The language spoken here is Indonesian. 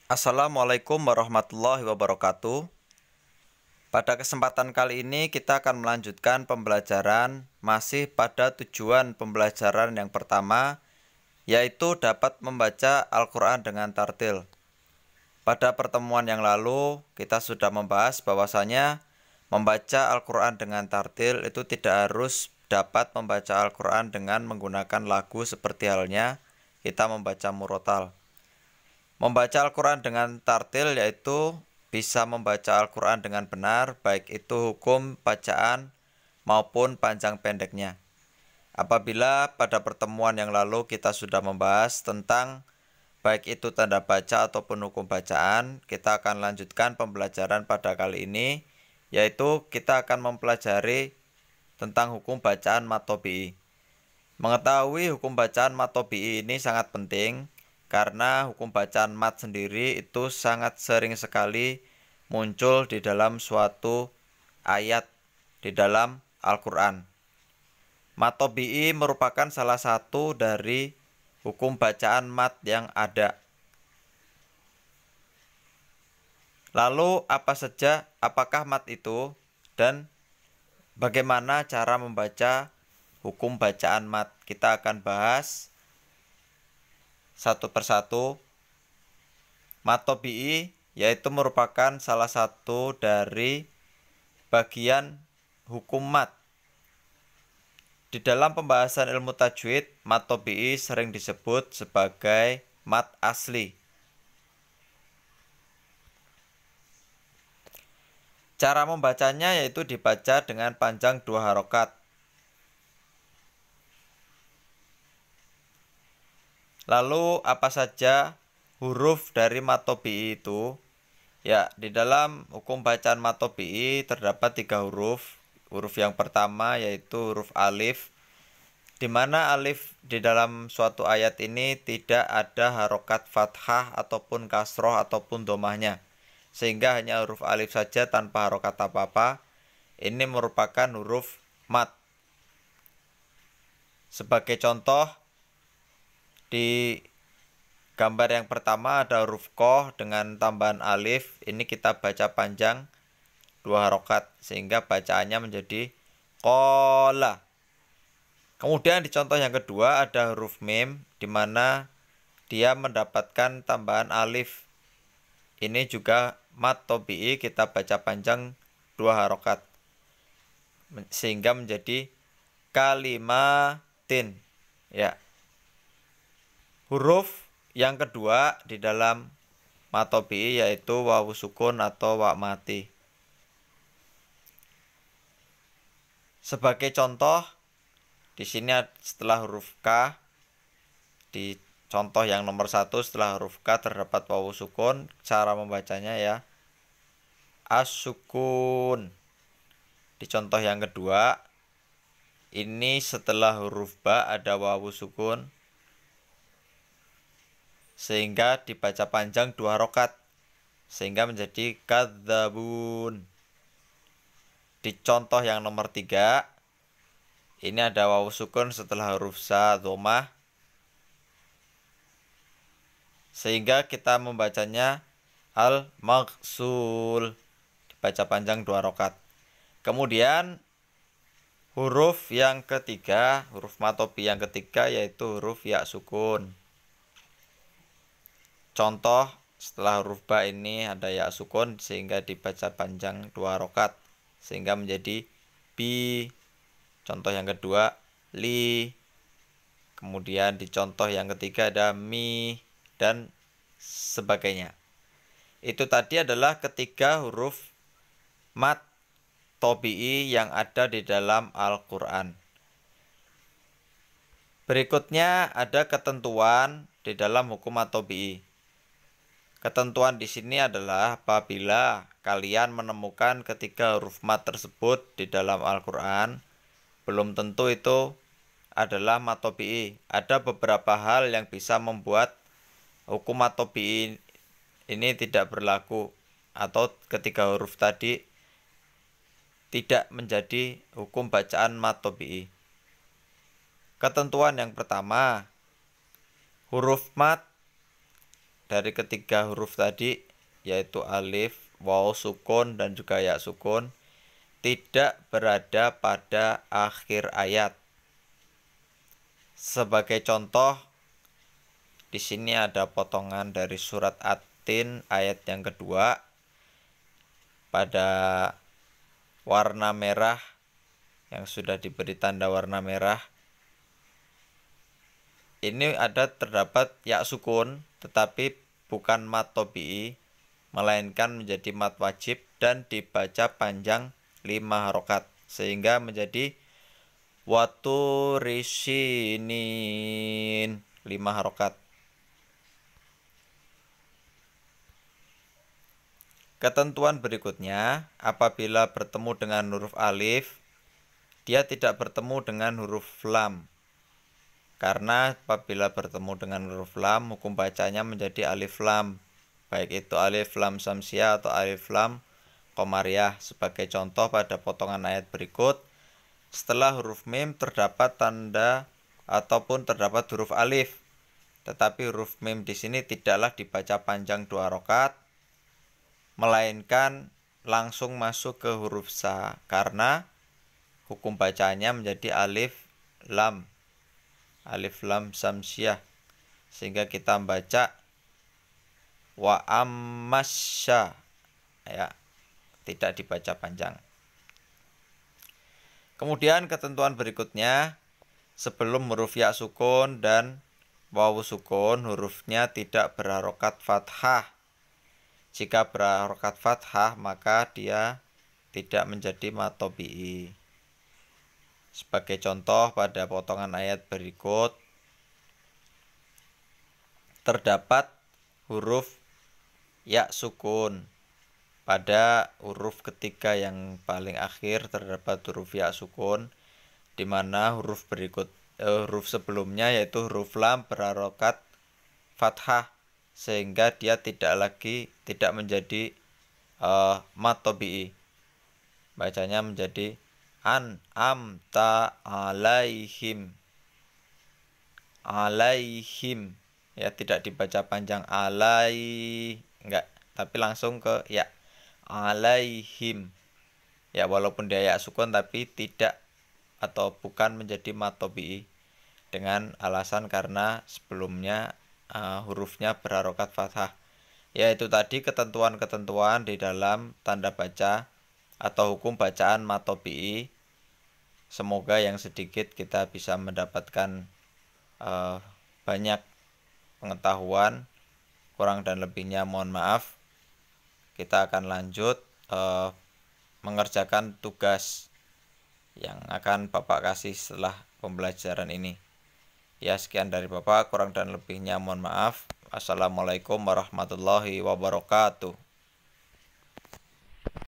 Assalamualaikum warahmatullahi wabarakatuh. Pada kesempatan kali ini kita akan melanjutkan pembelajaran masih pada tujuan pembelajaran yang pertama, yaitu dapat membaca Al-Quran dengan tartil. Pada pertemuan yang lalu kita sudah membahas bahwasanya membaca Al-Quran dengan tartil itu tidak harus dapat membaca Al-Quran dengan menggunakan lagu seperti halnya kita membaca murotal. Membaca Al-Quran dengan tartil yaitu bisa membaca Al-Quran dengan benar, baik itu hukum bacaan maupun panjang pendeknya. Apabila pada pertemuan yang lalu kita sudah membahas tentang baik itu tanda baca ataupun hukum bacaan, kita akan lanjutkan pembelajaran pada kali ini, yaitu kita akan mempelajari tentang hukum bacaan mad tobi'i. Mengetahui hukum bacaan mad tobi'i ini sangat penting karena hukum bacaan mad sendiri itu sangat sering sekali muncul di dalam suatu ayat di dalam Al-Quran. Mad tobi'i merupakan salah satu dari hukum bacaan mad yang ada. Lalu apakah mad itu dan bagaimana cara membaca hukum bacaan mad? Kita akan bahas satu persatu. Mad tobi'i yaitu merupakan salah satu dari bagian hukum mad. Di dalam pembahasan ilmu tajwid, mad tobi'i sering disebut sebagai mad asli. Cara membacanya yaitu dibaca dengan panjang 2 harokat. Lalu apa saja huruf dari mad tobi'i itu? Ya, di dalam hukum bacaan mad tobi'i terdapat 3 huruf. Huruf yang pertama yaitu huruf alif, di mana alif di dalam suatu ayat ini tidak ada harokat fathah ataupun kasroh ataupun domahnya, sehingga hanya huruf alif saja tanpa harokat apa-apa. Ini merupakan huruf mad. Sebagai contoh, di gambar yang pertama ada huruf koh dengan tambahan alif. Ini kita baca panjang 2 harokat sehingga bacaannya menjadi kola. Kemudian di contoh yang kedua ada huruf mim, di mana dia mendapatkan tambahan alif. Ini juga mad tobi'i, kita baca panjang 2 harokat sehingga menjadi kalimatin. Ya. Huruf yang kedua di dalam mad tobi'i yaitu wawu sukun atau wa mati. Sebagai contoh, di sini setelah huruf K, di contoh yang nomor 1 setelah huruf K terdapat wawu sukun. Cara membacanya ya as-sukun. Di contoh yang kedua, ini setelah huruf ba ada wawu sukun, sehingga dibaca panjang 2 harokat sehingga menjadi kadzabun. Di contoh yang nomor 3, ini ada wawu sukun setelah huruf sa dhammah, sehingga kita membacanya al-maqsul, dibaca panjang 2 harokat. Kemudian huruf yang ketiga, huruf mad tobi'i yang ketiga yaitu huruf ya sukun. Contoh, setelah huruf ba ini ada ya sukun sehingga dibaca panjang 2 harokat sehingga menjadi bi. Contoh yang kedua li. Kemudian di contoh yang ketiga ada mi dan sebagainya. Itu tadi adalah ketiga huruf mad tobi'i yang ada di dalam Al-Quran. Berikutnya ada ketentuan di dalam hukum mad tobi'i. Ketentuan di sini adalah apabila kalian menemukan ketiga huruf mad tersebut di dalam Al-Quran, belum tentu itu adalah mad tobi'i. Ada beberapa hal yang bisa membuat hukum mad tobi'i ini tidak berlaku atau ketiga huruf tadi tidak menjadi hukum bacaan mad tobi'i. Ketentuan yang pertama, huruf mad dari ketiga huruf tadi, yaitu alif, waw sukun, dan juga ya sukun, tidak berada pada akhir ayat. Sebagai contoh, di sini ada potongan dari surat At-Tin ayat yang kedua pada warna merah yang sudah diberi tanda warna merah. Ini terdapat ya sukun, tetapi bukan mat tobi'i, melainkan menjadi mat wajib dan dibaca panjang 5 harokat, sehingga menjadi waturisinin 5 harokat. Ketentuan berikutnya, apabila bertemu dengan huruf alif, dia tidak bertemu dengan huruf lam. Karena apabila bertemu dengan huruf lam, hukum bacanya menjadi alif lam, baik itu alif lam samsiah atau alif lam komariah. Sebagai contoh pada potongan ayat berikut, setelah huruf mim terdapat tanda ataupun terdapat huruf alif, tetapi huruf mim di sini tidaklah dibaca panjang 2 rakaat, melainkan langsung masuk ke huruf sa, karena hukum bacanya menjadi alif lam samsiah, sehingga kita membaca wa ammasya, ya, tidak dibaca panjang. Kemudian ketentuan berikutnya, sebelum huruf ya sukun dan wawu sukun, hurufnya tidak berharokat fathah. Jika berharokat fathah, maka dia tidak menjadi mat tobi'i. Sebagai contoh pada potongan ayat berikut, terdapat huruf ya sukun. Pada huruf ketiga yang paling akhir terdapat huruf ya sukun, di mana huruf sebelumnya yaitu huruf lam berharokat fathah, sehingga dia tidak menjadi mat tobi'i. Bacanya menjadi amta alaihim, ya, tidak dibaca panjang enggak, tapi langsung ke ya, alaihim, ya, walaupun dia ya sukun tapi tidak atau bukan menjadi mat tobi'i, dengan alasan karena sebelumnya hurufnya berharokat fathah. Yaitu tadi ketentuan-ketentuan di dalam tanda baca atau hukum bacaan mat tobi'i. Semoga yang sedikit kita bisa mendapatkan banyak pengetahuan. Kurang dan lebihnya mohon maaf. Kita akan lanjut mengerjakan tugas yang akan Bapak kasih setelah pembelajaran ini. Ya, sekian dari Bapak, kurang dan lebihnya mohon maaf. Assalamualaikum warahmatullahi wabarakatuh.